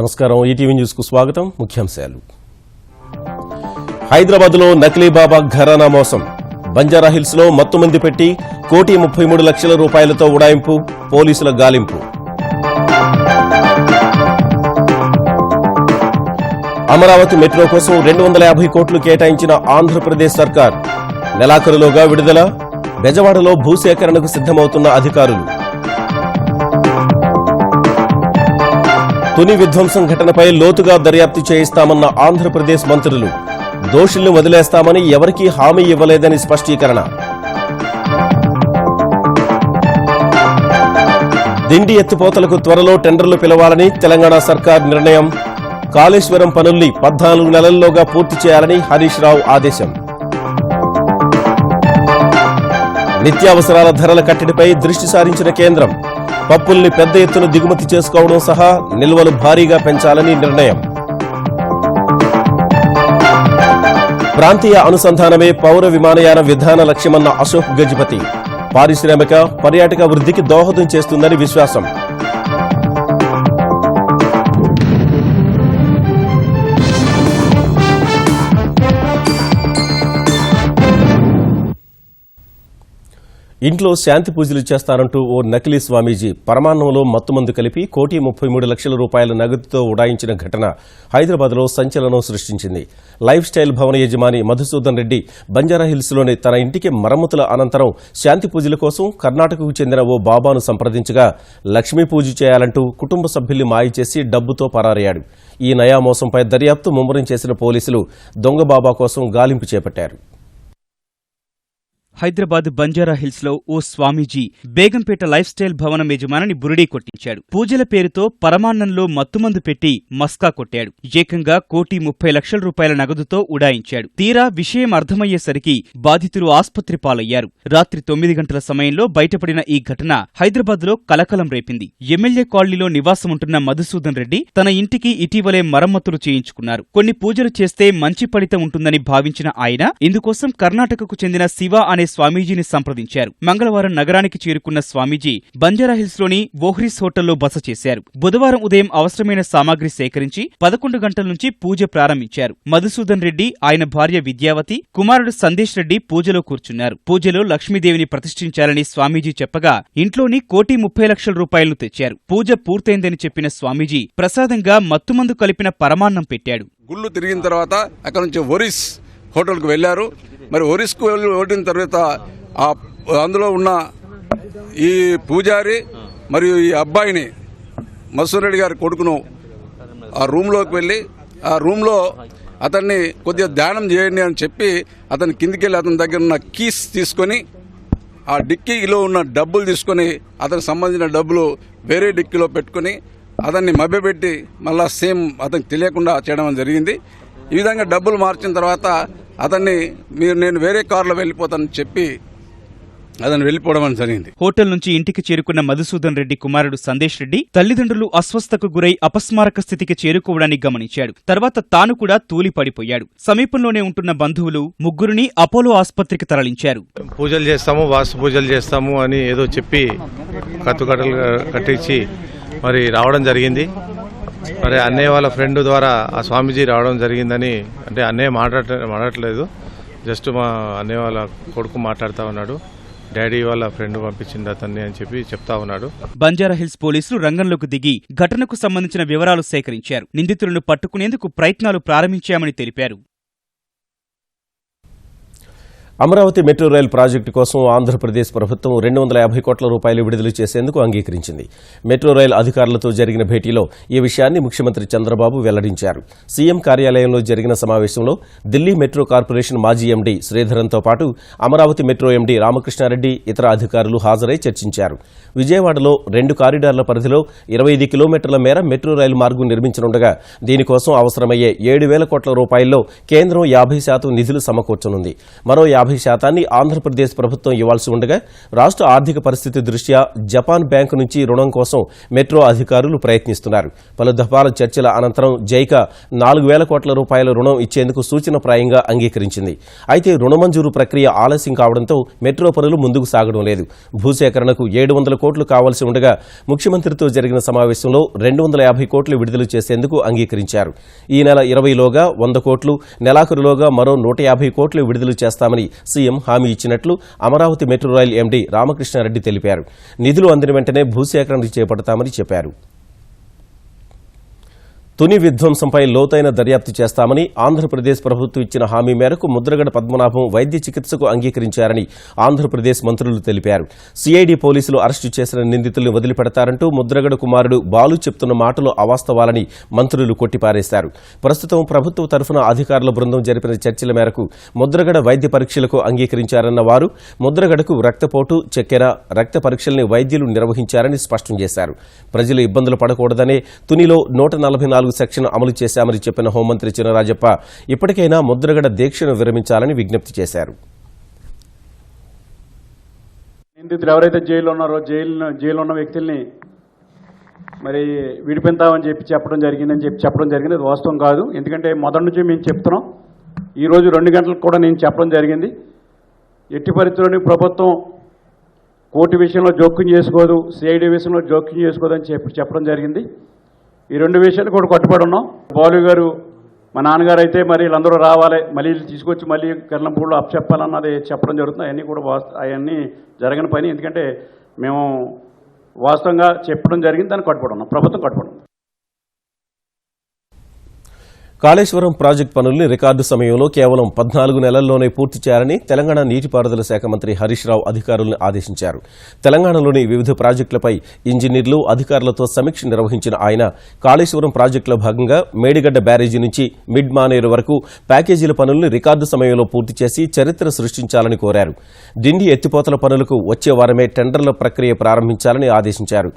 నమస్కారం. ETV news కు స్వాగతం. ముఖ్యాంశాలు. హైదరాబాద్లో నకిలీ బాబా ఘరానా మోసం. బంజారా హిల్స్ లో మత్తుమంది పెట్టి ₹1,33,00,000 ఉడాయింపు, పోలీసుల గాలింపు. అమరావతి మెట్రో కోసం 250 కోట్లు కేటాయించిన ఆంధ్రప్రదేశ్ సర్కార్. నెలాఖరులోగా విడుదల. బెజవాడలో భూసేకరణకు సిద్దమవుతున్న అధికారులు. తుని విధ్వంసం ఘటనపై లోతుగా దర్యాప్తు చేయిస్తామన్న ఆంధ్రప్రదేశ్ మంత్రులు. దోషుల్ని వదిలేస్తామని ఎవరికీ హామీ ఇవ్వలేదని స్పష్టీకరణ. దిండి ఎత్తిపోతలకు త్వరలో టెండర్లు పిలవాలని తెలంగాణ సర్కార్ నిర్ణయం. కాళేశ్వరం పనుల్ని 14 నెలల్లోగా పూర్తి చేయాలని హరీష్ రావు ఆదేశం. నిత్యావసరాల ధరల కట్టడిపై దృష్టి సారించిన కేంద్రం. పప్పుల్ని పెద్ద ఎత్తున దిగుమతి చేసుకోవడం సహా నిల్వలు భారీగా పెంచాలని నిర్ణయం. ప్రాంతీయ అనుసంధానమే పౌర విమానయాన విధాన లక్ష్యమన్న అశోక్ గజపతి. పారిశ్రామిక, పర్యాటక వృద్ధికి దోహదం చేస్తుందని విశ్వాసం. ఇంట్లో శాంతి పూజలు చేస్తారంటూ ఓ నకిలీ స్వామీజీ పరమాన్నంలో మత్తుమందు కలిపి ₹1,33,00,000 నగదుతో ఉడాయించిన ఘటన హైదరాబాద్లో సంచలనం సృష్టించింది. లైఫ్ స్టైల్ భవన యజమాని మధుసూదన్ రెడ్డి బంజారాహిల్స్లోని తన ఇంటికి మరమ్మతుల అనంతరం శాంతి పూజల కోసం కర్ణాటకకు చెందిన ఓ బాబాను సంప్రదించగా లక్ష్మీ పూజ చేయాలంటూ కుటుంబ సభ్యుల్ని మాయ చేసి డబ్బుతో పరారయ్యాడు. ఈ నయా మోసంపై దర్యాప్తు ముమ్మరం చేసిన పోలీసులు దొంగ బాబా కోసం గాలింపు చేపట్టారు. హైదరాబాద్ బంజారా హిల్స్ లో ఓ స్వామీజీ బేగంపేట లైఫ్ స్టైల్ భవనం యజమానిని బురిడీ కొట్టించాడు. పూజల పేరుతో పరమాన్నంలో మత్తుమందు పెట్టి మస్కా కొట్టాడు. ఏకంగా ₹1,30,00,000 నగదుతో ఉడాయించాడు. తీరా విషయం అర్థమయ్యేసరికి బాధితులు ఆస్పత్రి పాలయ్యారు. రాత్రి 9 గంటల సమయంలో బయటపడిన ఈ ఘటన హైదరాబాద్ లో కలకలం రేపింది. ఎమ్మెల్యే కాలనీలో నివాసముంటున్న మధుసూదన్ రెడ్డి తన ఇంటికి ఇటీవలే మరమ్మతులు చేయించుకున్నారు. కొన్ని పూజలు చేస్తే మంచి ఫలితం ఉంటుందని భావించిన ఆయన ఇందుకోసం కర్ణాటకకు చెందిన శివ అనే స్వామీజీని సంప్రదించారు. మంగళవారం నగరానికి చేరుకున్న స్వామీజీ బంజారాహిల్స్ లోని వోహ్రీస్ హోటల్లో బస చేశారు. బుధవారం ఉదయం అవసరమైన సామాగ్రి సేకరించి 11 గంటల నుంచి పూజ ప్రారంభించారు. మధుసూదన్ రెడ్డి, ఆయన భార్య విద్యావతి, కుమారుడు సందేశ్ రెడ్డి పూజలో కూర్చున్నారు. పూజలో లక్ష్మీదేవిని ప్రతిష్ఠించాలని స్వామీజీ చెప్పగా ఇంట్లోని ₹1,30,00,000 తెచ్చారు. పూజ పూర్తయిందని చెప్పిన స్వామీజీ ప్రసాదంగా మత్తుమందు కలిపిన పరమాన్నం పెట్టాడు. గుళ్ళు తిరిగిన తర్వాత అక్కడ నుంచి ఒరిస్ హోటల్కు వెళ్లారు. మరి ఒరిస్కు వెళ్ళిన తర్వాత అందులో ఉన్న ఈ పూజారి మరియు ఈ అబ్బాయిని మసూర్ రెడ్డి గారి కొడుకును ఆ రూమ్లోకి వెళ్ళి ఆ రూమ్లో అతన్ని కొద్దిగా ధ్యానం చేయండి అని చెప్పి అతని కిందికి వెళ్ళి అతని దగ్గర ఉన్న కీస్ తీసుకొని ఆ డిక్కీలో ఉన్న డబ్బులు తీసుకొని అతనికి సంబంధించిన డబ్బులు వేరే డిక్కీలో పెట్టుకుని అతన్ని మభ్యపెట్టి మళ్ళా సేమ్ అతనికి తెలియకుండా చేయడం జరిగింది. ఈ విధంగా డబ్బులు మార్చిన తర్వాత అతన్ని నేను వేరే కారులో వెళ్ళిపోతానని చెప్పి అతను వెళ్ళిపోవడం జరిగింది. హోటల్ నుంచి ఇంటికి చేరుకున్న మధుసూదన్ రెడ్డి కుమారుడు సందేశ్ రెడ్డి తల్లిదండ్రులు అస్వస్థకు గురై అపస్మారక స్థితికి చేరుకోవడాన్ని గమనించాడు. తర్వాత తాను కూడా తూలి పడిపోయాడు. సమీపంలోనే ఉంటున్న బంధువులు ముగ్గురిని అపోలో ఆసుపత్రికి తరలించారు. పూజలు చేస్తాము, వాస్తు పూజలు చేస్తాము అని ఏదో చెప్పి కత్తుకట్టలు కట్టించి మరి రావడం జరిగింది. మరి అన్నయ్య వాళ్ళ ఫ్రెండ్ ద్వారా ఆ స్వామీజీ రావడం జరిగిందని, అంటే అన్నయ్య మాట్లాడట్లేదు, జస్ట్ మా అన్నయ్య వాళ్ళ కొడుకు మాట్లాడుతూ ఉన్నాడు. డాడీ వాళ్ళ ఫ్రెండ్ పంపించింది అతన్ని అని చెప్పి చెప్తా ఉన్నాడు. బంజారాహిల్స్ పోలీసులు రంగంలోకి దిగి ఘటనకు సంబంధించిన వివరాలు సేకరించారు. నిందితులను పట్టుకునేందుకు ప్రయత్నాలు ప్రారంభించామని తెలిపారు. అమరావతి మెట్రో రైల్ ప్రాజెక్టు కోసం ఆంధ్రప్రదేశ్ ప్రభుత్వం ₹250 కోట్ల విడుదల చేసేందుకు అంగీకరించింది. మెట్రో రైల్ అధికారులతో జరిగిన భేటీలో ఈ విషయాన్ని ముఖ్యమంత్రి చంద్రబాబు వెల్లడించారు. సీఎం కార్యాలయంలో జరిగిన సమావేశంలో ఢిల్లీ మెట్రో కార్పొరేషన్ మాజీ ఎండీ శ్రీధరన్తో పాటు అమరావతి మెట్రో ఎండీ రామకృష్ణారెడ్డి, ఇతర అధికారులు హాజరై చర్చించారు. విజయవాడలో 2 కారిడార్ల పరిధిలో 25 కిలోమీటర్ల మేర మెట్రో రైలు మార్గం నిర్మించనుండగా దీనికోసం అవసరమయ్యే ₹7,000 కోట్ల కేంద్రం 50% నిధులు సమకూర్చనుంది. మరో 50% ఆంధ్రప్రదేశ్ ప్రభుత్వం ఇవ్వాల్సి ఉండగా రాష్ట్ర ఆర్థిక పరిస్థితి దృష్ట్యా జపాన్ బ్యాంకు నుంచి రుణం కోసం మెట్రో అధికారులు ప్రయత్నిస్తున్నారు. పలు దఫాల చర్చల అనంతరం జైకా 4,000 కోట్ల రూపాయల రుణం ఇచ్చేందుకు సూచనప్రాయంగా అంగీకరించింది. అయితే రుణ మంజూరు ప్రక్రియ ఆలస్యం కావడంతో మెట్రో పనులు ముందుకు సాగడం లేదు. భూసేకరణకు 700 కోట్లు కావాల్సి ఉండగా ముఖ్యమంత్రితో జరిగిన సమావేశంలో 250 కోట్లు విడుదల చేసేందుకు అంగీకరించారు. ఈ నెల 20లోగా 100 కోట్లు, నెలాఖరులోగా మరో 150 కోట్లు విడుదల చేస్తామని సీఎం హామీ ఇచ్చినట్లు Amaravati metro rail MD Ramakrishna Reddy తెలిపారు. నిధులు అందిన వెంటనే భూసేకరణ చేపడతామని చెప్పారు. తుని విధ్వంసంపై లోతైన దర్యాప్తు చేస్తామని ఆంధ్రప్రదేశ్ ప్రభుత్వం ఇచ్చిన హామీ మేరకు ముద్రగడ పద్మనాభం వైద్య చికిత్సకు అంగీకరించారని ఆంధ్రప్రదేశ్ మంత్రులు తెలిపారు. సిఐడి పోలీసులు అరెస్టు చేసిన నిందితుల్ని వదిలిపెడతారంటూ ముద్రగడ కుమారుడు బాలు చెప్తున్న మాటలు అవాస్తవాలని మంత్రులు కొట్టిపారేశారు. ప్రస్తుతం ప్రభుత్వ తరఫున అధికారుల బృందం జరిపిన చర్చల మేరకు ముద్రగడ వైద్య పరీక్షలకు అంగీకరించారన్న వారు ముద్రగడకు రక్తపోటు, చక్కెర, రక్త పరీక్షల్ని వైద్యులు నిర్వహించారని స్పష్టం చేశారు. ప్రజలు ఇబ్బందులు పడకూడదనే తునిలో 144 సెక్షన్ అమలు చేశామని చెప్పిన హోంమంత్రి చినరాజప్ప ఇప్పటికైనా ముద్రగడ దీక్షను విరమించాలని విజ్ఞప్తి చేశారు. నిందితులు ఎవరైతే జైల్లో ఉన్నారో జైల్లో ఉన్న వ్యక్తుల్ని మరి విడిపిందామని చెప్పడం జరిగింది. అది వాస్తవం కాదు. ఎందుకంటే మొదటి నుంచి మేము చెప్తున్నాం. ఈరోజు 2 గంటలకు కూడా నేను చెప్పడం జరిగింది. ఎట్టి పరిస్థితుల్లోని ప్రభుత్వం కోర్టు విషయంలో జోక్యం చేసుకోదు, సిఐడి విషయంలో జోక్యం చేసుకోదు అని చెప్పడం జరిగింది. ఈ 2 విషయాలు కూడా కట్టుబడి ఉన్నాం. బాలు గారు మా నాన్నగారు అయితే మరి వీళ్ళందరూ రావాలి, మళ్ళీ తీసుకొచ్చి మళ్ళీ కిరణంపూడిలో అప్పచెప్పాలన్నది చెప్పడం జరుగుతుంది. అవన్నీ కూడా అవన్నీ జరగని పని. ఎందుకంటే మేము వాస్తవంగా చెప్పడం జరిగింది, దాన్ని కట్టుబడి ఉన్నాం. ప్రభుత్వం కట్టుబడి ఉంది. కాళేశ్వరం ప్రాజెక్టు పనుల్ని రికార్డు సమయంలో కేవలం 14 నెలల్లోనే పూర్తి చేయాలని తెలంగాణ నీటిపారుదల శాఖ మంత్రి హరీష్ రావు అధికారులను ఆదేశించారు. తెలంగాణలోని వివిధ ప్రాజెక్టులపై ఇంజనీర్లు, అధికారులతో సమీక్ష నిర్వహించిన ఆయన కాళేశ్వరం ప్రాజెక్టులో భాగంగా మేడిగడ్డ బ్యారేజీ నుంచి మిడ్ మానేరు వరకు ప్యాకేజీల పనుల్ని రికార్డు సమయంలో పూర్తి చేసి చరిత్ర సృష్టించాలని కోరారు. డిండి ఎత్తిపోతల పనులకు వచ్చే వారమే టెండర్ల ప్రక్రియ ప్రారంభించాలని ఆదేశించారు.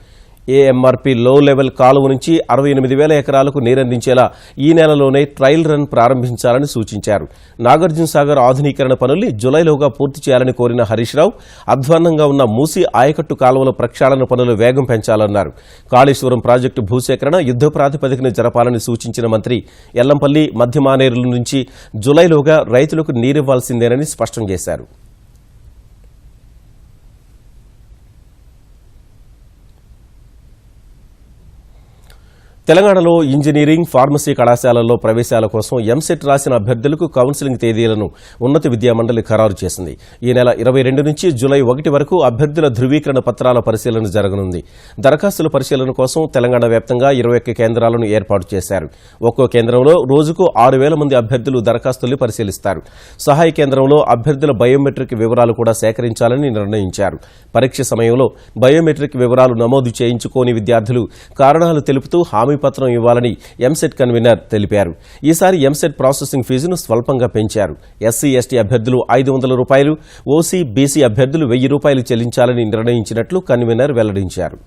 ఏఎంఆర్పీ లో లెవెల్ కాలువ నుంచి 68,000 ఎకరాలకు నీరందించేలా ఈ నెలలోనే ట్రయల్ రన్ ప్రారంభించాలని సూచించారు. నాగార్జున సాగర్ ఆధునీకరణ పనుల్ని జులైలోగా పూర్తి చేయాలని కోరిన హరీష్ రావు అధ్వాన్నంగా ఉన్న మూసీ ఆయకట్టు కాలువల ప్రక్షాళన పనులు వేగం పెంచాలన్నారు. కాళేశ్వరం ప్రాజెక్టు భూసేకరణ యుద్ద ప్రాతిపదికన జరపాలని సూచించిన మంత్రి ఎల్లంపల్లి, మధ్య మానేరుల నుంచి జులైలోగా రైతులకు నీరివ్వాల్సిందేనని స్పష్టం చేశారు. తెలంగాణలో ఇంజనీరింగ్, ఫార్మసీ కళాశాలల్లో ప్రవేశాల కోసం ఎంసెట్ రాసిన అభ్యర్థులకు కౌన్సిలింగ్ తేదీలను ఉన్నత విద్యామండలి ఖరారు చేసింది. ఈ నెల 22 నుంచి జూలై 1 వరకు అభ్యర్థుల ధృవీకరణ పత్రాల పరిశీలన జరగనుంది. దరఖాస్తుల పరిశీలన కోసం తెలంగాణ వ్యాప్తంగా 21 కేంద్రాలను ఏర్పాటు చేశారు. ఒక్కో కేంద్రంలో రోజుకు 6,000 మంది అభ్యర్థులు దరఖాస్తుల్ని పరిశీలిస్తారు. సహాయ కేంద్రంలో అభ్యర్థుల బయోమెట్రిక్ వివరాలు కూడా సేకరించాలని నిర్ణయించారు. పరీక్ష సమయంలో బయోమెట్రిక్ వివరాలు నమోదు చేయించుకోని విద్యార్థులు కారణాలు తెలుపుతూ హామీ పత్రం ఇవ్వాలని ఎంసెట్ కన్వీనర్ తెలిపారు. ఈసారి ఎంసెట్ ప్రాసెసింగ్ ఫీజును స్వల్పంగా పెంచారు. ఎస్సీ, ఎస్టీ అభ్యర్థులు 500 రూపాయలు, ఓసీ, బీసీ అభ్యర్థులు 1000 రూపాయలు చెల్లించాలని నిర్ణయించినట్లు కన్వీనర్ వెల్లడించారు.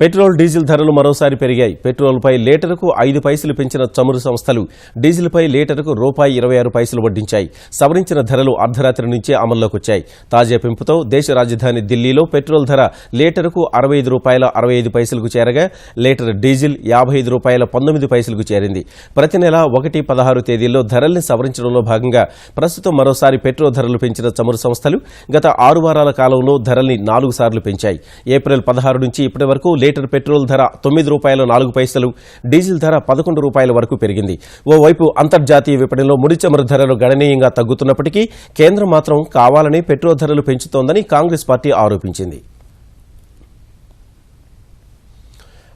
పెట్రోల్, డీజిల్ ధరలు మరోసారి పెరిగాయి. పెట్రోల్పై లీటరుకు 5 పైసలు పెంచిన చమురు సంస్థలు డీజిల్పై లీటరుకు ₹1.26 వడ్డించాయి. సవరించిన ధరలు అర్ధరాత్రి నుంచే అమల్లోకి వచ్చాయి. తాజా పెంపుతో దేశ రాజధాని ఢిల్లీలో పెట్రోల్ ధర లీటరుకు ₹65.65కు చేరగా లీటర్ డీజిల్ ₹55.19కు చేరింది. ప్రతి నెల 1-16 తేదీల్లో ధరల్ని సవరించడంలో భాగంగా ప్రస్తుతం మరోసారి పెట్రోల్ ధరలు పెంచిన చమురు సంస్థలు గత 6 వారాల కాలంలో ధరల్ని 4 సార్లు పెంచాయి. ఏప్రిల్ 16 నుంచి ఇప్పటి వరకు లీటర్ పెట్రోల్ ధర ₹9.04, డీజిల్ ధర ₹11 వరకు పెరిగింది. ఓవైపు అంతర్జాతీయ విపణిలో ముడి చమురు ధరలు గణనీయంగా తగ్గుతున్నప్పటికీ కేంద్రం మాత్రం కావాలని పెట్రోల్ ధరలు పెంచుతోందని కాంగ్రెస్ పార్టీ ఆరోపించింది.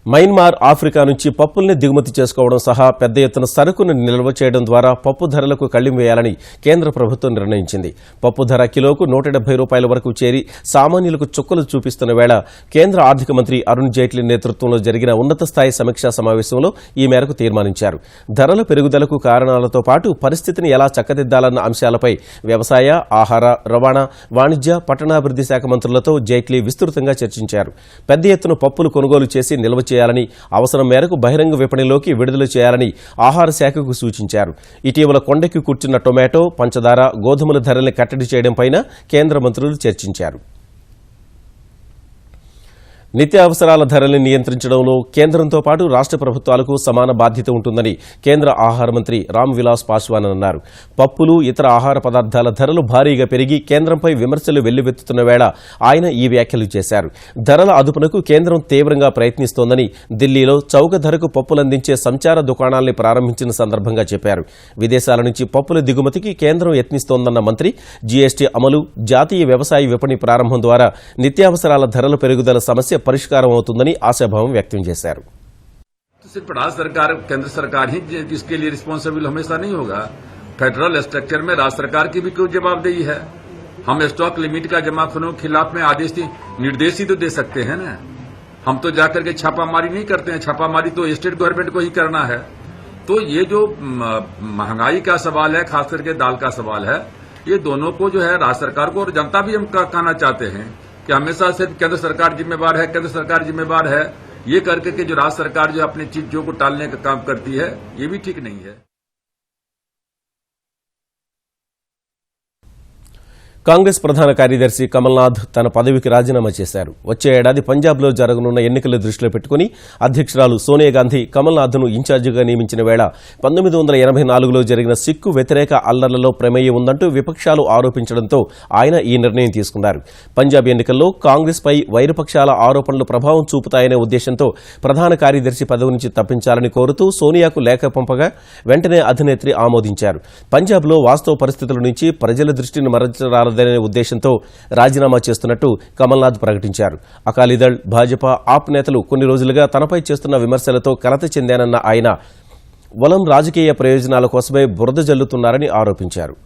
మయన్మార్, ఆఫ్రికా నుంచి పప్పుల్ని దిగుమతి చేసుకోవడం సహా పెద్ద ఎత్తున సరుకును నిల్వ చేయడం ద్వారా పప్పు ధరలకు కళ్లెం వేయాలని కేంద్ర ప్రభుత్వం నిర్ణయించింది. పప్పు ధర కిలోకు ₹170 వరకు చేరి సామాన్యులకు చుక్కలు చూపిస్తున్న వేళ కేంద్ర ఆర్థిక మంత్రి అరుణ్ జైట్లీ నేతృత్వంలో జరిగిన ఉన్నత స్థాయి సమీక్షా సమావేశంలో ఈ మేరకు తీర్మానించారు. ధరల పెరుగుదలకు కారణాలతో పాటు పరిస్థితిని ఎలా చక్కదిద్దాలన్న అంశాలపై వ్యవసాయ, ఆహార, రవాణా, వాణిజ్య, పట్టణాభివృద్ధి శాఖ మంత్రులతో జైట్లీ విస్తృతంగా చర్చించారు. పెద్ద ఎత్తున పప్పులు కొనుగోలు చేసి నిల్వ చేయాలని, అవసరం మేరకు బహిరంగ విపణిలోకి విడుదల చేయాలని ఆహార శాఖకు సూచించారు. ఇటీవల కొండెక్కి కూర్చున్న టొమాటో, పంచదార, గోధుమల ధరల్ని కట్టడి చేయడంపైన కేంద్ర మంత్రులు చర్చించారు. నిత్యావసరాల ధరల్ని నియంత్రించడంలో కేంద్రంతో పాటు రాష్ట్ర ప్రభుత్వాలకు సమాన బాధ్యత ఉంటుందని కేంద్ర ఆహార మంత్రి రామ్ విలాస్ పాస్వాన్ అన్నారు. పప్పులు, ఇతర ఆహార పదార్థాల ధరలు భారీగా పెరిగి కేంద్రంపై విమర్శలు వెల్లువెత్తుతున్న వేళ ఆయన ఈ వ్యాఖ్యలు చేశారు. ధరల అదుపునకు కేంద్రం తీవ్రంగా ప్రయత్నిస్తోందని ఢిల్లీలో చౌక ధరకు పప్పులందించే సంచార దుకాణాల్ని ప్రారంభించిన సందర్భంగా చెప్పారు. విదేశాల నుంచి పప్పుల దిగుమతికి కేంద్రం యత్నిస్తోందన్న మంత్రి జీఎస్టీ అమలు, జాతీయ వ్యవసాయ విపణి ప్రారంభం ద్వారా నిత్యావసరాల ధరల పెరుగుదల సమస్య పరిష్కారం అవుతుందని ఆశాభావం వ్యక్తం చేశారు. सिर्फ राज्य सरकार केंद्र सरकार ही इसके लिए रिस्पॉन्सिबल हमेशा नहीं होगा. फेडरल स्ट्रक्चर में राज्य सरकार की भी कोई जवाबदेही है. हम स्टॉक लिमिट का जमाखोरों के खिलाफ में निर्देश ही तो दे सकते हैं ना. हम तो जाकर के छापामारी नहीं करते हैं. छापामारी तो स्टेट गवर्नमेंट को ही करना है. तो ये जो महंगाई का सवाल है, खास करके दाल का सवाल है, ये दोनों को जो है राज्य सरकार को और जनता भी हम कहना चाहते हैं कि हमेशा सिर्फ केंद्र सरकार जिम्मेवार है, केंद्र सरकार जिम्मेवार है, ये करके के जो राज्य सरकार जो अपनी चीजों को टालने का काम करती है, ये भी ठीक नहीं है. కాంగ్రెస్ ప్రధాన కార్యదర్శి కమల్నాథ్ తన పదవికి రాజీనామా చేశారు. వచ్చే ఏడాది పంజాబ్లో జరగనున్న ఎన్నికల దృష్టిలో పెట్టుకుని అధ్యక్షురాలు సోనియా గాంధీ కమల్నాథ్ను ఇన్ఛార్జిగా నియమించిన వేళ 1984లో జరిగిన సిక్కు వ్యతిరేక అల్లర్లలో ప్రమేయం ఉందంటూ విపక్షాలు ఆరోపించడంతో ఆయన ఈ నిర్ణయం తీసుకున్నారు. పంజాబ్ ఎన్నికల్లో కాంగ్రెస్పై వైరుపక్షాల ఆరోపణలు ప్రభావం చూపుతాయనే ఉద్దేశంతో ప్రధాన కార్యదర్శి పదవి నుంచి తప్పించాలని కోరుతూ సోనియాకు లేఖ పంపగా వెంటనే అధినేత్రి ఆమోదించారు. పంజాబ్లో వాస్తవ పరిస్థితుల నుంచి ప్రజల దృష్టిని మరల్చరాలనే ఉద్దేశంతో రాజీనామా చేస్తున్నట్టు కమల్నాథ్ ప్రకటించారు. అకాలీదళ్, భాజపా, ఆప్ నేతలు కొన్ని రోజులుగా తనపై చేస్తున్న విమర్శలతో కలత చెందానన్న ఆయన వలం రాజకీయ ప్రయోజనాల కోసమే బురద జల్లుతున్నారని ఆరోపించారు.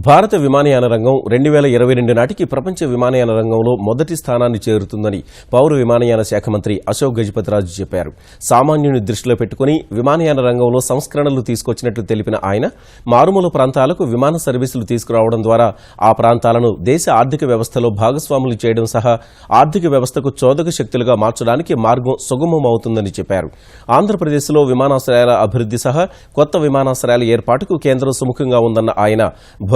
భారత విమానయాన రంగం 2022 నాటికి ప్రపంచ విమానయాన రంగంలో మొదటి స్థానాన్ని చేరుతుందని పౌర విమానయాన శాఖ మంత్రి అశోక్ గజపతిరాజు చెప్పారు. సామాన్యుని దృష్టిలో పెట్టుకుని విమానయాన రంగంలో సంస్కరణలు తీసుకొచ్చినట్లు తెలిపిన ఆయన మారుమూల ప్రాంతాలకు విమాన సర్వీసులు తీసుకురావడం ద్వారా ఆ ప్రాంతాలను దేశ ఆర్థిక వ్యవస్థలో భాగస్వాములు చేయడం సహా ఆర్థిక వ్యవస్థకు చోదక శక్తులుగా మార్చడానికి మార్గం సుగమమవుతుందని చెప్పారు. ఆంధ్రప్రదేశ్లో విమానాశ్రయాల అభివృద్ది సహా కొత్త విమానాశ్రయాల ఏర్పాటుకు కేంద్రం సుముఖంగా ఉందన్న ఆయన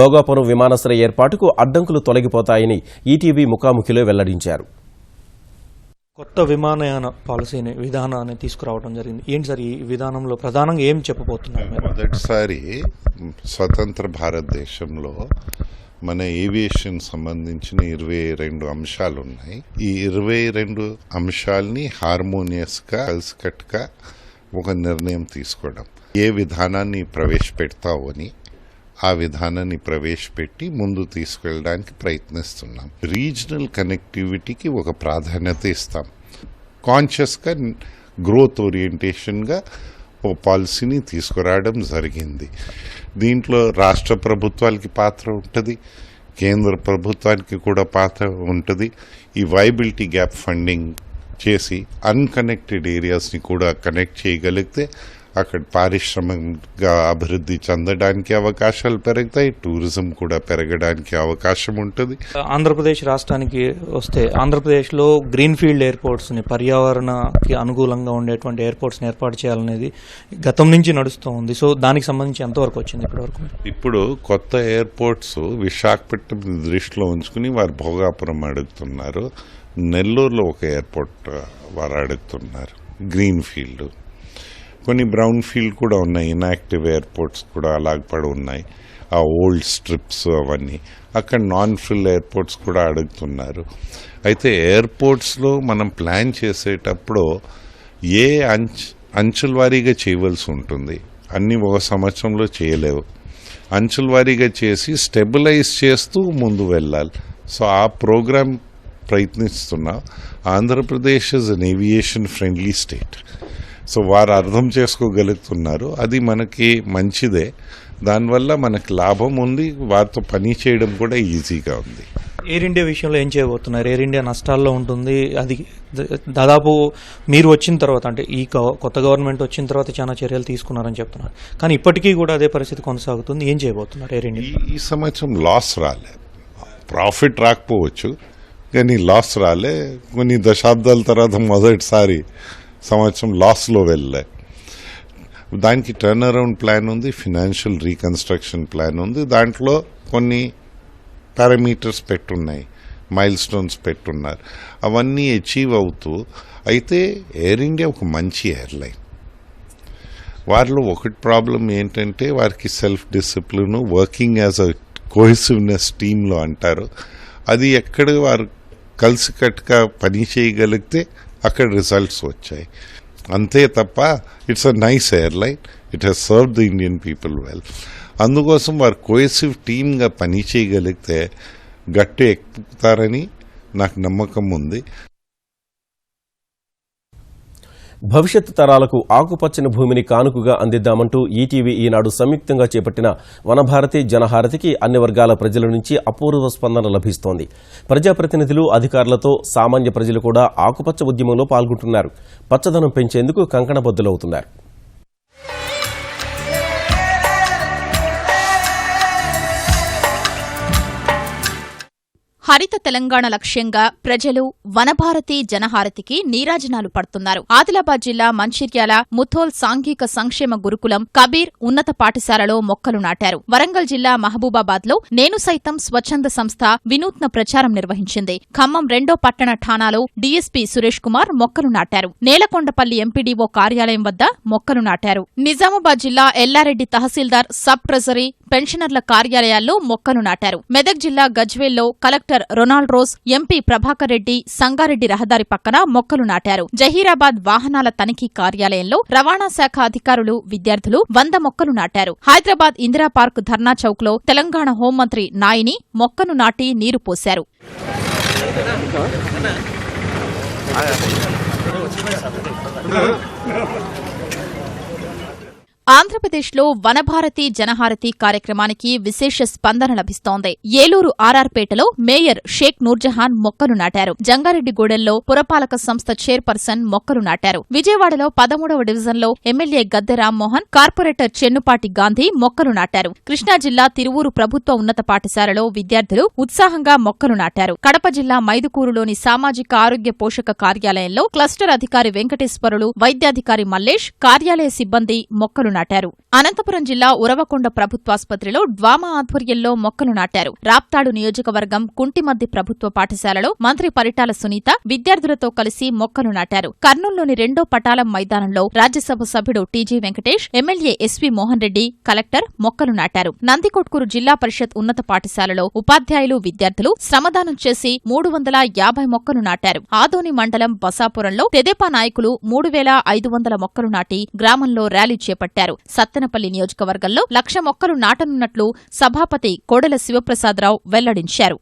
భోగాపురం విమానాశ్రయ ఏర్పాటుకు అడ్డంకులు తొలగిపోతాయని ఈటీవీ ముఖాముఖిలో వెల్లడించారు. కొత్త విమానయాన పాలసీని విధానాన్ని తీసుకురావడం జరిగింది. ఏంటి సార్ ఈ విధానంలో ప్రధానంగా ఏం చెప్పబోతున్నారు? మొదటిసారి స్వతంత్ర భారతదేశంలో మన ఏవియేషన్ సంబంధించిన 22 అంశాలు ఉన్నాయి. ఈ 22 అంశాలని హార్మోనియస్గా కలిసికట్టుగా ఒక నిర్ణయం తీసుకోవడం, ఏ విధానాన్ని ప్రవేశపెడతావు అని ఆ విధానాన్ని ప్రవేశపెట్టి ముందు తీసుకెళ్ళడానికి ప్రయత్నిస్తున్నాం. రీజనల్ కనెక్టివిటీకి ఒక ప్రాధాన్యత ఇస్తాం. కాన్షియస్గా గ్రోత్ ఓరియంటేషన్గా ఓ పాలసీని తీసుకురావడం జరిగింది. దీంట్లో రాష్ట్ర ప్రభుత్వాలకి పాత్ర ఉంటుంది, కేంద్ర ప్రభుత్వానికి కూడా పాత్ర ఉంటుంది. ఈ వైబిలిటీ గ్యాప్ ఫండింగ్ చేసి అన్కనెక్టెడ్ ఏరియాస్ని కూడా కనెక్ట్ చేయగలిగితే అక్కడ పారిశ్రామిక అభివృద్ధి చెందడానికి అవకాశాలు పెరుగుతాయి, టూరిజం కూడా పెరగడానికి అవకాశం ఉంటుంది. ఆంధ్రప్రదేశ్ రాష్ట్రానికి వస్తే ఆంధ్రప్రదేశ్లో గ్రీన్ ఫీల్డ్ ఎయిర్పోర్ట్స్ని, పర్యావరణకి అనుకూలంగా ఉండేటువంటి ఎయిర్పోర్ట్స్ని ఏర్పాటు చేయాలనేది గతం నుంచి నడుస్తూ ఉంది. సో దానికి సంబంధించి ఎంతవరకు వచ్చింది ఇప్పటివరకు? ఇప్పుడు కొత్త ఎయిర్పోర్ట్స్ విశాఖపట్నం దృష్టిలో ఉంచుకుని వారు భోగాపురం అడుగుతున్నారు. నెల్లూరులో ఒక ఎయిర్పోర్ట్ వారు అడుగుతున్నారు, గ్రీన్ ఫీల్డ్. కొన్ని బ్రౌన్ ఫీల్డ్ కూడా ఉన్నాయి, ఇన్యాక్టివ్ ఎయిర్పోర్ట్స్ కూడా అలాగపడి ఉన్నాయి. ఆ ఓల్డ్ స్ట్రిప్స్ అవన్నీ అక్కడ నాన్ ఫిల్ ఎయిర్పోర్ట్స్ కూడా అడుగుతున్నారు. అయితే ఎయిర్పోర్ట్స్లో మనం ప్లాన్ చేసేటప్పుడు ఏ అంచుల వారీగా చేయవలసి ఉంటుంది, అన్నీ ఒక సంవత్సరంలో చేయలేవు. అంచుల వారీగా చేసి స్టెబిలైజ్ చేస్తూ ముందు వెళ్ళాలి. సో ఆ programme ప్రయత్నిస్తున్నా. Andhra Pradesh is an aviation friendly state. So వారు అర్థం చేసుకోగలుగుతున్నారు, అది మనకి మంచిదే. దానివల్ల మనకు లాభం ఉంది, వారితో పని చేయడం కూడా ఈజీగా ఉంది. ఎయిర్ ఇండియా విషయంలో ఏం చేయబోతున్నారు? ఎయిర్ ఇండియా నష్టాల్లో ఉంటుంది. అది దాదాపు మీరు వచ్చిన తర్వాత, అంటే ఈ కొత్త గవర్నమెంట్ వచ్చిన తర్వాత చాలా చర్యలు తీసుకున్నారని చెప్తున్నారు, కానీ ఇప్పటికీ కూడా అదే పరిస్థితి కొనసాగుతుంది. ఏం చేయబోతున్నారు ఎయిర్ ఇండియా? ఈ సంవత్సరం లాస్ రాలేదు, ప్రాఫిట్ రాకపోవచ్చు, కానీ లాస్ రాలే. కొన్ని దశాబ్దాల తర్వాత మొదటిసారి సంవత్సరం లాస్లో వెళ్ళే. దానికి టర్న్ అరౌండ్ ప్లాన్ ఉంది, ఫినాన్షియల్ రీకన్స్ట్రక్షన్ ప్లాన్ ఉంది. దాంట్లో కొన్ని పారామీటర్స్ పెట్టున్నాయి, మైల్ స్టోన్స్ పెట్టున్నారు. అవన్నీ అచీవ్ అవుతూ అయితే ఎయిర్ ఇండియా ఒక మంచి ఎయిర్లైన్. వారిలో ఒకటి ప్రాబ్లం ఏంటంటే వారికి self discipline, working as a cohesiveness టీంలో అంటారు. అది ఎక్కడ వారు కలిసికట్టుగా పని చేయగలిగితే అక్కడ రిజల్ట్స్ వచ్చాయి. అంతే తప్ప it's a nice airline, it has serve the Indian people well. అందుకోసం వారు కోహెసివ్ టీమ్గా పని చేయగలిగితే గట్టు ఎక్కుతారని నాకు నమ్మకం ఉంది. భవిష్యత్తు తరాలకు ఆకుపచ్చని భూమిని కానుకగా అందిద్దామంటూ ఈటీవీ ఈనాడు సంయుక్తంగా చేపట్టిన వనభారతి జనహారతికి అన్ని వర్గాల ప్రజల నుంచి అపూర్వ స్పందన లభిస్తోంది. ప్రజాప్రతినిధులు, అధికారులతో సామాన్య ప్రజలు కూడా ఆకుపచ్చ ఉద్యమంలో పాల్గొంటున్నారు. పచ్చదనం పెంచేందుకు కంకణబద్దులవుతున్నారు. హరిత తెలంగాణ లక్ష్యంగా ప్రజలు వనభారతి జనహారతికి నీరాజనాలు పడుతున్నారు. ఆదిలాబాద్ జిల్లా మంచిర్యాల ముథోల్ సాంఘిక సంక్షేమ గురుకులం కబీర్ ఉన్నత పాఠశాలలో మొక్కలు నాటారు. వరంగల్ జిల్లా మహబూబాబాద్ లో నేను సైతం స్వచ్ఛంద సంస్థ వినూత్న ప్రచారం నిర్వహించింది. ఖమ్మం 2వ పట్టణ ఠాణాలో డీఎస్పీ సురేష్ కుమార్ మొక్కలు నాటారు. నేలకొండపల్లి ఎంపీడీఓ కార్యాలయం వద్ద మొక్కలు నాటారు. నిజామాబాద్ జిల్లా ఎల్లారెడ్డి తహసీల్దార్, సబ్ ట్రెజరీ, పెన్షనర్ల కార్యాలయాల్లో మొక్కలు నాటారు. మెదక్ జిల్లా గజ్వేల్లో collector Ronald Rose, MP Prabhakar Reddy Sangareddy రహదారి పక్కన మొక్కలు నాటారు. జహీరాబాద్ వాహనాల తనిఖీ కార్యాలయంలో రవాణా శాఖ అధికారులు, విద్యార్థులు 100 మొక్కలు నాటారు. హైదరాబాద్ ఇందిరా పార్క్ ధర్నా చౌక్ లో తెలంగాణ హోంమంత్రి నాయిని మొక్కను నాటి నీరు పోశారు. ఆంధ్రప్రదేశ్లో వనభారతి జనహారతి కార్యక్రమానికి విశేష స్పందన లభిస్తోంది. ఏలూరు ఆర్ఆర్పేటలో మేయర్ షేక్ నూర్జహాన్ మొక్కలు నాటారు. జంగారెడ్డిగూడెంలో పురపాలక సంస్థ చైర్పర్సన్ మొక్కలు నాటారు. విజయవాడలో 13వ డివిజన్లో ఎమ్మెల్యే గద్దె రామ్మోహన్, కార్పొరేటర్ చెన్నుపాటి గాంధీ మొక్కలు నాటారు. కృష్ణా జిల్లా తిరువూరు ప్రభుత్వ ఉన్నత పాఠశాలలో విద్యార్థులు ఉత్సాహంగా మొక్కలు నాటారు. కడప జిల్లా మైదుకూరులోని సామాజిక ఆరోగ్య పోషక కార్యాలయంలో క్లస్టర్ అధికారి వెంకటేశ్వరులు, వైద్యాధికారి మల్లేష్, కార్యాలయ సిబ్బంది మొక్కలు నాటారు. అనంతపురం జిల్లా ఉరవకొండ ప్రభుత్వాసుపత్రిలో డ్వామా ఆధ్వర్యంలో మొక్కలు నాటారు. రాప్తాడు నియోజకవర్గం కుంటిమద్ది ప్రభుత్వ పాఠశాలలో మంత్రి పరిటాల సునీత విద్యార్థులతో కలిసి మొక్కలు నాటారు. కర్నూలులోని 2వ పటాలం మైదానంలో రాజ్యసభ సభ్యుడు TG Venkatesh, MLA SV Mohan Reddy, collector మొక్కలు నాటారు. నందికొట్కూరు జిల్లా పరిషత్ ఉన్నత పాఠశాలలో ఉపాధ్యాయులు, విద్యార్థులు శ్రమదానం చేసి 350 మొక్కలు నాటారు. ఆదోని మండలం బసాపురంలో తెదేపా నాయకులు 3500 మొక్కలు నాటి గ్రామంలో ర్యాలీ చేపట్టారు. సత్తెనపల్లి నియోజకవర్గంలో 1,00,000 మొక్కలు నాటనున్నట్లు సభాపతి కోడెల శివప్రసాదరావు వెల్లడించారు.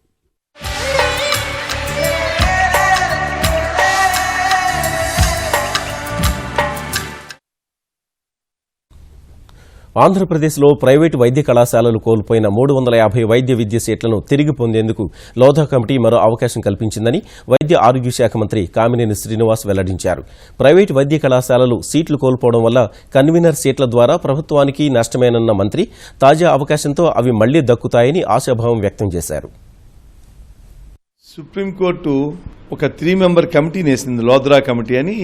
ఆంధ్రప్రదేశ్లో ప్రైవేటు వైద్య కళాశాలలు కోల్పోయిన 350 వైద్య విద్య సీట్లను తిరిగి పొందేందుకు లోధా కమిటీ మరో అవకాశం కల్పించిందని వైద్య ఆరోగ్య శాఖ మంత్రి కామినేని శ్రీనివాస్ వెల్లడించారు. ప్రైవేటు వైద్య కళాశాలలు సీట్లు కోల్పోవడం వల్ల కన్వీనర్ సీట్ల ద్వారా ప్రభుత్వానికి నష్టమేనన్న మంత్రి తాజా అవకాశంతో అవి మళ్లీ దక్కుతాయని ఆశాభావం వ్యక్తం చేశారు. సుప్రీంకోర్టు ఒక 3 మెంబర్ కమిటీని వేసింది, లోద్రా కమిటీ అని.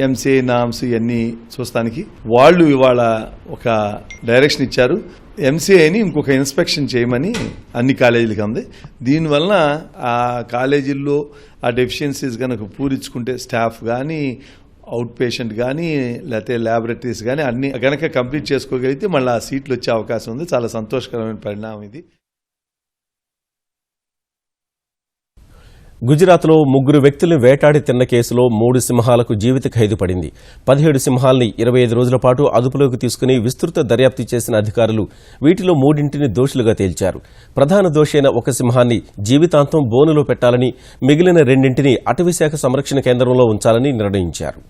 ఎంసీఏ నామ్స్ ఇవన్నీ చూస్తానికి వాళ్ళు ఇవాళ ఒక డైరెక్షన్ ఇచ్చారు. ఎంసీఏని ఇంకొక ఇన్స్పెక్షన్ చేయమని అన్ని కాలేజీలకి ఉంది. దీనివలన ఆ కాలేజీల్లో ఆ డెఫిషియన్సీస్ కనుక పూరించుకుంటే స్టాఫ్ కానీ, అవుట్ పేషెంట్ కానీ, లేకపోతే ల్యాబొరేటరీస్ కానీ అన్ని కనుక కంప్లీట్ చేసుకోగలిగితే మళ్ళీ ఆ సీట్లు వచ్చే అవకాశం ఉంది. చాలా సంతోషకరమైన పరిణామం ఇది. గుజరాత్లో 3 వ్యక్తుల్ని వేటాడి తిన్న కేసులో 3 సింహాలకు జీవిత ఖైదు పడింది. 17 సింహాల్ని 25 రోజుల పాటు అదుపులోకి తీసుకుని విస్తృత దర్యాప్తు చేసిన అధికారులు వీటిలో 3 దోషులుగా తేల్చారు. ప్రధాన దోషైన ఒక సింహాన్ని జీవితాంతం బోనులో పెట్టాలని, మిగిలిన 2 అటవీశాఖ సంరక్షణ కేంద్రంలో ఉంచాలని నిర్ణయించారు.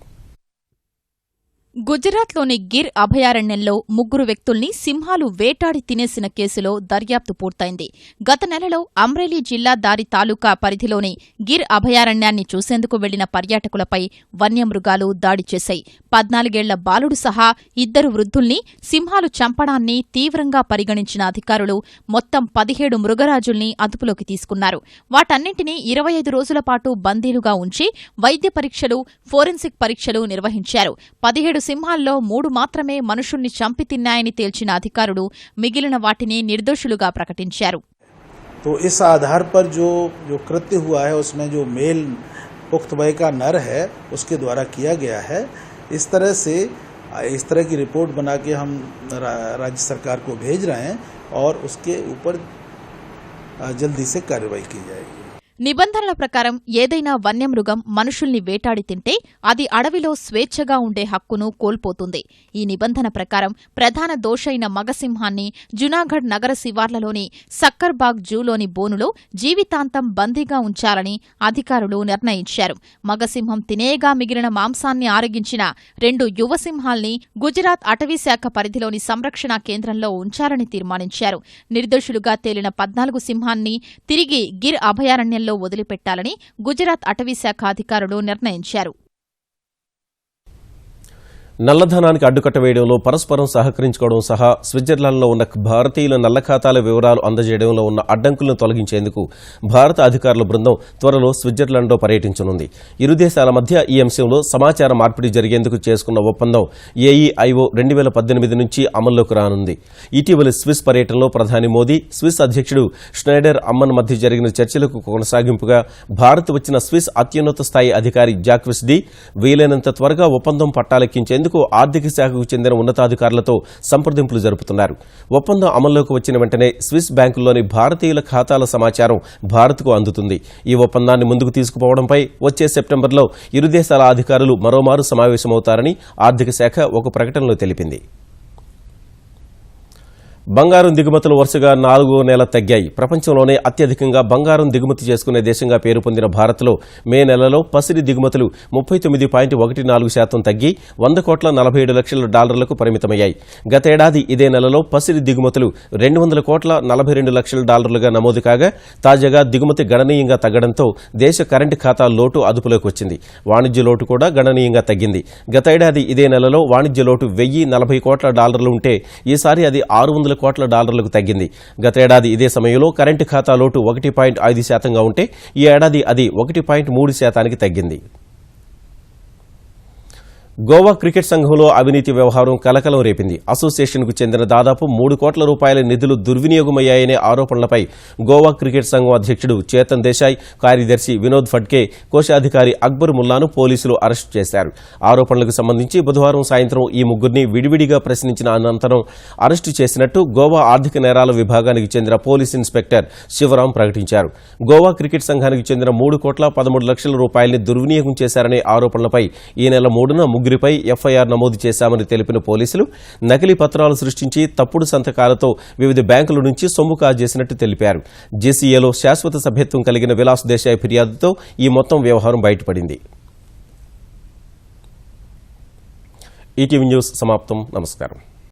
గుజరాత్లోని గిర్ అభయారణ్యంలో 3 వ్యక్తుల్ని సింహాలు వేటాడి తినేసిన కేసులో దర్యాప్తు పూర్తయింది. గత నెలలో అమ్రేలీ జిల్లా దారి తాలూకా పరిధిలోని గిర్ అభయారణ్యాన్ని చూసేందుకు వెళ్లిన పర్యాటకులపై వన్యమృగాలు దాడి చేశాయి. 14 ఏళ్ల బాలుడు సహా 2 వృద్ధుల్ని సింహాలు చంపడాన్ని తీవ్రంగా పరిగణించిన అధికారులు మొత్తం 17 మృగరాజుల్ని అదుపులోకి తీసుకున్నారు. వాటన్నింటినీ 25 రోజుల పాటు బందీలుగా ఉంచి వైద్య పరీక్షలు, ఫోరెన్సిక్ పరీక్షలు నిర్వహించారు. 17 సింహాల్లో 3 మాత్రమే మనుషుల్ని చంపి తిన్నాయని తేల్చిన అధికారులు మిగిలిన వాటిని నిర్దోషులుగా ప్రకటించారు. तो इस आधार पर जो कृत्य हुआ है उसमें जो मेल पुख्त वय का नर है उसके द्वारा किया गया है. इस तरह की रिपोर्ट बना के हम राज्य सरकार को भेज रहे हैं और उसके ऊपर जल्दी से कार्रवाई की जाएगी. నిబంధనల ప్రకారం ఏదైనా వన్యమృగం మనుషుల్ని వేటాడి తింటే అది అడవిలో స్వేచ్ఛగా ఉండే హక్కును కోల్పోతుంది. ఈ నిబంధన ప్రకారం ప్రధాన దోషైన మగసింహాన్ని జునాగఢ్ నగర శివార్లలోని సక్కర్బాగ్ జూలోని బోనులో జీవితాంతం బందీగా ఉంచాలని అధికారులు నిర్ణయించారు. మగసింహం తినేగా మిగిలిన మాంసాన్ని ఆరగించిన 2 యువసింహాల్ని గుజరాత్ అటవీశాఖ పరిధిలోని సంరక్షణ కేంద్రంలో ఉంచాలని తీర్మానించారు. నిర్దోషులుగా తేలిన 14 సింహాన్ని తిరిగి గిర్ అభయారణ్యంలో వదిలిపెట్టాలని గుజరాత్ అటవీశాఖ అధికారులు నిర్ణయించారు. నల్లధనానికి అడ్డుకట్ట వేయడంలో పరస్పరం సహకరించుకోవడం సహా స్విట్జర్లాండ్లో ఉన్న భారతీయుల నల్ల ఖాతాల వివరాలు అందజేయడంలో ఉన్న అడ్డంకులను తొలగించేందుకు భారత అధికారుల బృందం త్వరలో స్విట్జర్లాండ్లో పర్యటించనుంది. ఇరు దేశాల మధ్య ఈ అంశంలో సమాచార మార్పిడి జరిగేందుకు చేసుకున్న ఒప్పందం ఏఈఐఓ 2018 నుంచి అమల్లోకి రానుంది. ఇటీవలి స్విస్ పర్యటనలో ప్రధాని మోదీ, స్విస్ అధ్యక్షుడు స్నైడర్ అమ్మన్ మధ్య జరిగిన చర్చలకు కొనసాగింపుగా భారత్ వచ్చిన స్విస్ అత్యున్నత స్థాయి అధికారి జాక్విస్ డి వీలైనంత త్వరగా ఒప్పందం పట్టాలెక్కించేందుకు ఆర్థిక శాఖకు చెందిన ఉన్నతాధికారులతో సంప్రదింపులు జరుపుతున్నారు. ఒప్పందం అమల్లోకి వచ్చిన వెంటనే స్విస్ బ్యాంకుల్లోని భారతీయుల ఖాతాల సమాచారం భారత్కు అందుతుంది. ఈ ఒప్పందాన్ని ముందుకు తీసుకుపోవడంపై వచ్చే సెప్టెంబర్లో ఇరు దేశాల అధికారులు మరోమారు సమావేశమవుతారని ఆర్థిక శాఖ ఒక ప్రకటనలో తెలిపింది. బంగారం దిగుమతులు వరుసగా 4వ నెల తగ్గాయి. ప్రపంచంలోనే అత్యధికంగా బంగారం దిగుమతి చేసుకునే దేశంగా పేరు పొందిన భారత్లో మే నెలలో పసిడి దిగుమతులు 39.14% తగ్గి $100.47 పరిమితమయ్యాయి. గతేడాది ఇదే నెలలో పసిడి దిగుమతులు $200.42 నమోదు కాగా తాజాగా దిగుమతి గణనీయంగా తగ్గడంతో దేశ కరెంటు ఖాతా లోటు అదుపులోకి వచ్చింది. వాణిజ్య లోటు కూడా గణనీయంగా తగ్గింది. గతేడాది ఇదే నెలలో వాణిజ్య లోటు $1,040 కోట్ల ఉంటే ఈసారి అది $600 కోట్ల తగ్గింది. గతేడాది ఇదే సమయంలో కరెంటు ఖాతా లోటు 1.5% ఉంటే ఈ ఏడాది అది 1.3% తగ్గింది. గోవా క్రికెట్ సంఘంలో అవినీతి వ్యవహారం కలకలం రేపింది. అసోసియేషన్కు చెందిన దాదాపు 3 కోట్ల రూపాయల నిధులు దుర్వినియోగమయ్యాయనే ఆరోపణలపై గోవా క్రికెట్ సంఘం అధ్యక్షుడు చేతన్ దేశాయ్, కార్యదర్శి వినోద్ ఫడ్కే, కోశాధికారి అక్బర్ ముల్లాను పోలీసులు అరెస్టు చేశారు. ఆరోపణలకు సంబంధించి బుధవారం సాయంత్రం ఈ ముగ్గురిని విడివిడిగా ప్రశ్నించిన అనంతరం అరెస్టు చేసినట్టు గోవా ఆర్థిక నేరాల విభాగానికి చెందిన పోలీస్ ఇన్స్పెక్టర్ శివరాం ప్రకటించారు. గోవా క్రికెట్ సంఘానికి చెందిన 3,13,00,000 రూపాయల్ని దుర్వినియోగం చేశారనే ఆరోపణలపై ఈ నెల 3న ముగ్గురిపై ఎఫ్ఐఆర్ నమోదు చేశామని తెలిపిన పోలీసులు నకిలీ పత్రాలు సృష్టించి తప్పుడు సంతకాలతో వివిధ బ్యాంకుల నుంచి సొమ్ము కాజేసినట్టు తెలిపారు. జేసీఏలో శాశ్వత సభ్యత్వం కలిగిన విలాస్ దేశాయ్ ఫిర్యాదుతో ఈ మొత్తం వ్యవహారం బయటపడింది. ఈటీవీ న్యూస్ సమాప్తం. నమస్కారం.